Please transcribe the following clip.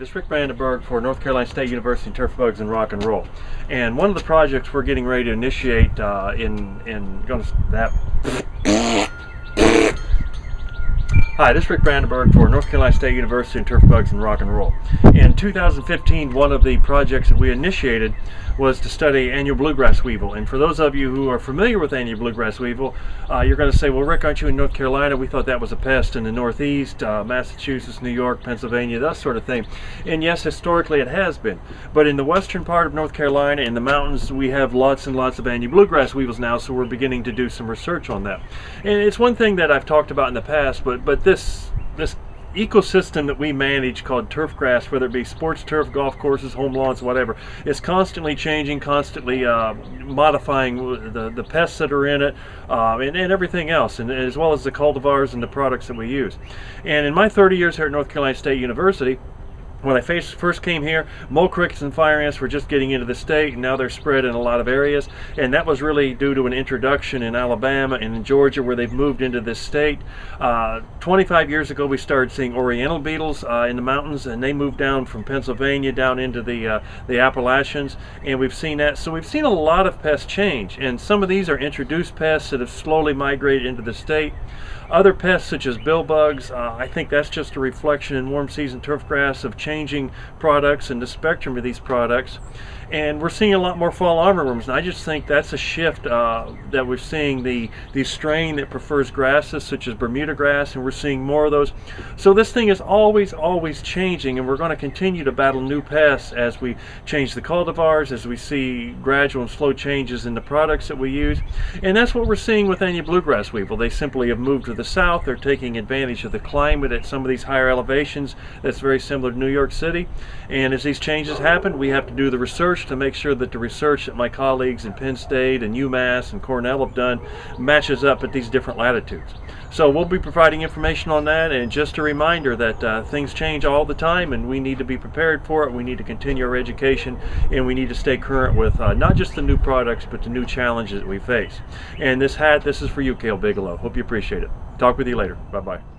this is Rick Brandenburg for North Carolina State University Turf Bugs and Rock and Roll. And one of the projects we're getting ready to initiate Hi, this is Rick Brandenburg for North Carolina State University and Turf Bugs and Rock and Roll. In 2015, one of the projects that we initiated was to study annual bluegrass weevil. And for those of you who are familiar with annual bluegrass weevil, you're going to say, well, Rick, aren't you in North Carolina? We thought that was a pest in the Northeast, Massachusetts, New York, Pennsylvania, that sort of thing. And yes, historically it has been. But in the western part of North Carolina, in the mountains, we have lots and lots of annual bluegrass weevils now, so we're beginning to do some research on that. And it's one thing that I've talked about in the past, but this ecosystem that we manage called turf grass, whether it be sports turf, golf courses, home lawns, whatever, is constantly changing, constantly modifying the pests that are in it, and everything else, and as well as the cultivars and the products that we use. And in my 30 years here at North Carolina State University, when I first came here, mole crickets and fire ants were just getting into the state, and now they're spread in a lot of areas. And that was really due to an introduction in Alabama and in Georgia, where they've moved into this state. 25 years ago, we started seeing oriental beetles in the mountains, and they moved down from Pennsylvania down into the Appalachians, and we've seen that. So we've seen a lot of pests change, and some of these are introduced pests that have slowly migrated into the state. Other pests such as billbugs, I think that's just a reflection in warm season turf grass of changing products and the spectrum of these products. And we're seeing a lot more fall armorworms, and I just think that's a shift that we're seeing the strain that prefers grasses such as Bermuda grass, and we're seeing more of those. So this thing is always changing, and we're going to continue to battle new pests as we change the cultivars, as we see gradual and slow changes in the products that we use. And that's what we're seeing with annual bluegrass weevil. They simply have moved to the south. They're taking advantage of the climate at some of these higher elevations that's very similar to New York City. And as these changes happen, we have to do the research to make sure that the research that my colleagues in Penn State and UMass and Cornell have done matches up at these different latitudes. So we'll be providing information on that, and just a reminder that things change all the time, and we need to be prepared for it. We need to continue our education, and we need to stay current with not just the new products, but the new challenges that we face. And this hat, this is for you, Cale Bigelow. Hope you appreciate it. Talk with you later. Bye-bye.